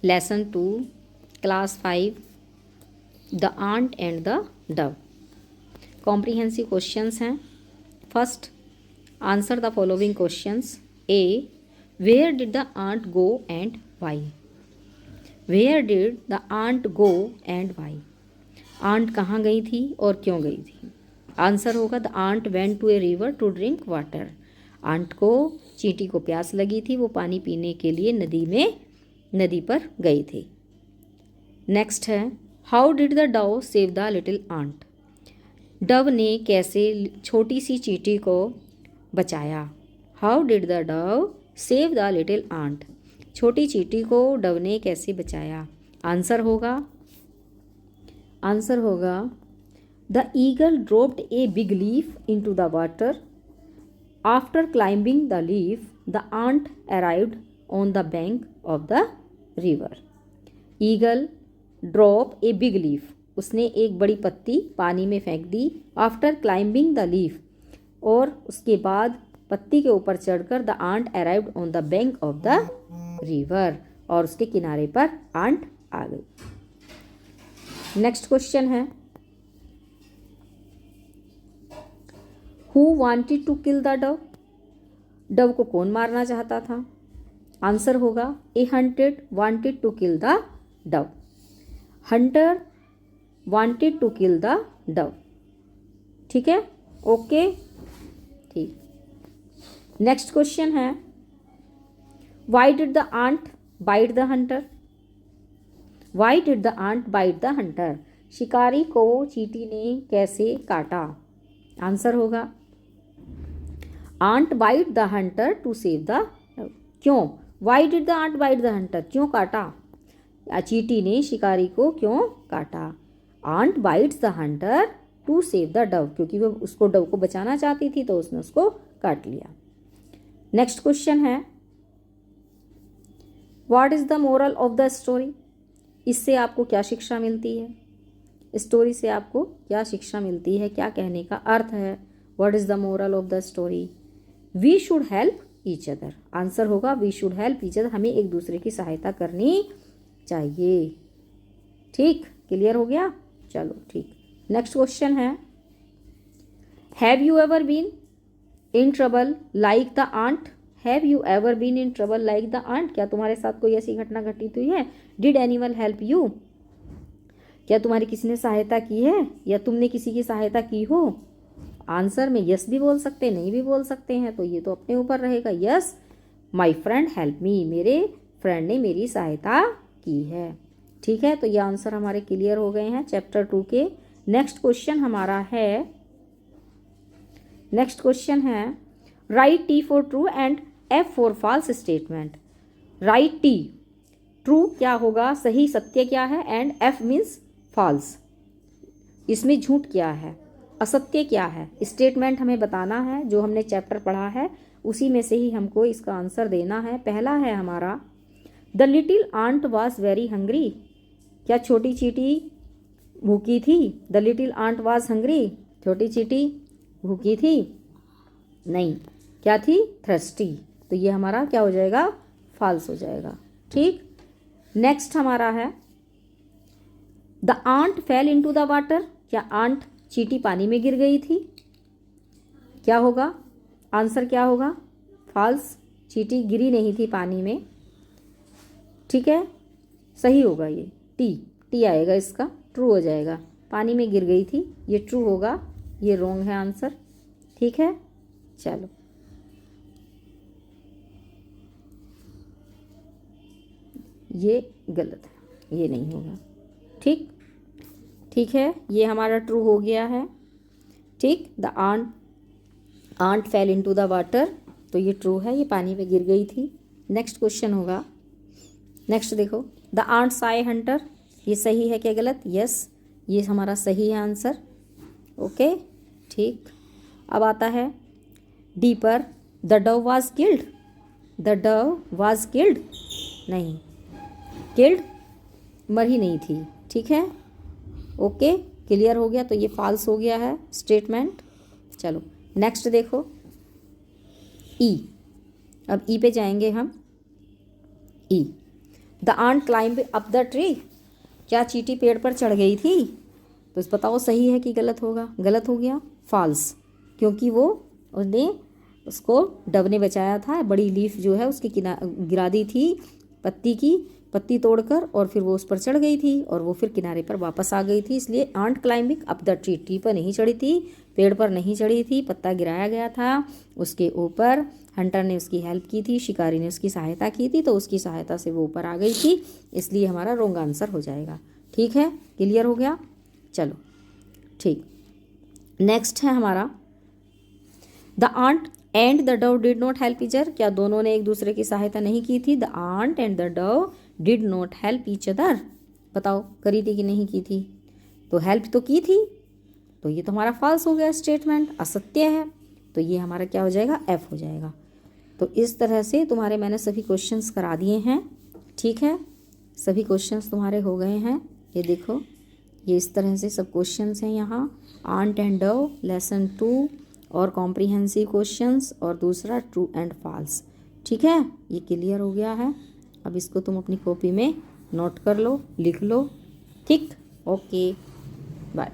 Lesson 2 class 5 the ant and the dove. Comprehensive questions हैं। First, answer the following questions. A, where did the ant go and why. Where did the ant go and why. Ant कहाँ गई थी और क्यों गई थी। Answer होगा the ant went to a river to drink water. Ant को, चींटी को प्यास लगी थी, वो पानी पीने के लिए नदी पर गई थी। नेक्स्ट है, how did the dove save the little ant. Dove ने कैसे छोटी सी चींटी को बचाया। How did the dove save the little ant. छोटी चींटी को डव ने कैसे बचाया। आंसर होगा the eagle dropped a big leaf into the water. After climbing the leaf the ant arrived on the bank of the river. Eagle drop a big leaf, उसने एक बड़ी पत्ती पानी में फेंक दी। आफ्टर क्लाइंबिंग द लीफ, और उसके बाद पत्ती के ऊपर चढ़कर the ant arrived on the bank of the river, और उसके किनारे पर आंट आ गई। नेक्स्ट क्वेश्चन है, who wanted to kill the dove. Dove को कौन मारना चाहता था। आंसर होगा a hunter wanted to kill the dove. Hunter wanted to kill the dove. ठीक है, ओके, ठीक। नेक्स्ट क्वेश्चन है, why did the ant bite the hunter. Why did the ant bite the hunter. शिकारी को चींटी ने कैसे काटा। आंसर होगा ant bite the hunter to save the. क्यों, why did the ant bite the hunter, क्यों काटा। चींटी ने शिकारी को क्यों काटा। Ant bites the hunter to save the dove, क्योंकि वो उसको डव को बचाना चाहती थी तो उसने उसको काट लिया। नेक्स्ट क्वेश्चन है, what is the moral of the story. इससे आपको क्या शिक्षा मिलती है। स्टोरी से आपको क्या शिक्षा मिलती है, क्या कहने का अर्थ है। What is the moral of the story. We should help each other. Answer होगा we should help each other, हमें एक दूसरे की सहायता करनी चाहिए। ठीक, क्लियर हो गया, चलो ठीक। नेक्स्ट क्वेश्चन है, have you ever been in trouble like the ant. Have you ever been in trouble like the ant. क्या तुम्हारे साथ कोई ऐसी घटना घटित हुई है। Did anyone help you. क्या तुम्हारी किसी ने सहायता की है या तुमने किसी की सहायता की हो। आंसर में यस भी बोल सकते हैं, नहीं भी बोल सकते हैं, तो ये तो अपने ऊपर रहेगा। Yes, my friend help me, मेरे फ्रेंड ने मेरी सहायता की है। ठीक है, तो ये आंसर हमारे क्लियर हो गए हैं चैप्टर 2 के। नेक्स्ट क्वेश्चन हमारा है, नेक्स्ट क्वेश्चन है, write T for true and F for false statement. Write T, true क्या होगा, सही सत्य क्या है, एंड एफ मीन्स फॉल्स, इसमें झूठ क्या है, असत्य क्या है। स्टेटमेंट हमें बताना है, जो हमने चैप्टर पढ़ा है उसी में से ही हमको इसका आंसर देना है। पहला है हमारा, the little ant was very hungry. क्या छोटी चींटी भूखी थी। The little ant was hungry, छोटी चींटी भूखी थी नहीं, क्या थी, थ्रस्टी। तो ये हमारा क्या हो जाएगा, फॉल्स हो जाएगा। ठीक, नेक्स्ट हमारा है, the ant fell into the water. क्या आंट चींटी पानी में गिर गई थी। क्या होगा, आंसर क्या होगा, फॉल्स, चींटी गिरी नहीं थी पानी में। ठीक है, सही होगा ये, टी आएगा इसका, ट्रू हो जाएगा। पानी में गिर गई थी, ये ट्रू होगा, ये रॉन्ग है आंसर। ठीक है, चलो ये गलत है, ये नहीं होगा। ठीक, ठीक है, ये हमारा ट्रू हो गया है। ठीक, the ant fell into the water, तो ये ट्रू है, ये पानी में गिर गई थी। नेक्स्ट क्वेश्चन होगा, नेक्स्ट देखो, the ant saw a hunter. ये सही है क्या गलत, यस, ये हमारा सही है आंसर। ओके, ठीक। अब आता है डी पर, the Dove was killed. The Dove was killed, नहीं, किल्ड मरी नहीं थी। ठीक है, ओके, क्लियर हो गया, तो ये फॉल्स हो गया है स्टेटमेंट। चलो नेक्स्ट देखो, ई। अब ई पे जाएंगे हम। E, the ant climb up the tree, क्या चींटी पेड़ पर चढ़ गई थी? तो इस बताओ सही है कि गलत होगा? गलत हो गया, फॉल्स, क्योंकि वो उसने उसको डव ने बचाया था, बड़ी लीफ जो है उसकी गिरा दी थी पत्ती की, पत्ती तोड़कर, और फिर वो उस पर चढ़ गई थी और वो फिर किनारे पर वापस आ गई थी। इसलिए ant climbing up the tree, tree पर नहीं चढ़ी थी, पेड़ पर नहीं चढ़ी थी, पत्ता गिराया गया था उसके ऊपर, हंटर ने उसकी हेल्प की थी, शिकारी ने उसकी सहायता की थी, तो उसकी सहायता से वो ऊपर आ गई थी, इसलिए हमारा रॉन्ग आंसर हो जाएगा। ठीक है, क्लियर हो गया? चलो ठीक, नेक्स्ट है हमारा the ant and the dove did not help each other, क्या दोनों ने एक दूसरे की सहायता नहीं की थी? The ant and the dove did not help each other, बताओ करी थी कि नहीं की थी? तो हेल्प तो की थी, तो ये तो हमारा फॉल्स हो गया, स्टेटमेंट असत्य है, तो ये हमारा क्या हो जाएगा? एफ हो जाएगा। तो इस तरह से तुम्हारे मैंने सभी क्वेश्चंस करा दिए हैं। ठीक है, सभी क्वेश्चंस तुम्हारे हो गए हैं, ये देखो, ये इस तरह से सब क्वेश्चंस हैं यहाँ, आंट एंड डव लेसन 2 और कॉम्प्रिहेंसिव क्वेश्चंस, और दूसरा ट्रू एंड फॉल्स। ठीक है, ये क्लियर हो गया है। अब इसको तुम अपनी कॉपी में नोट कर लो, लिख लो। ठीक, ओके, बाय।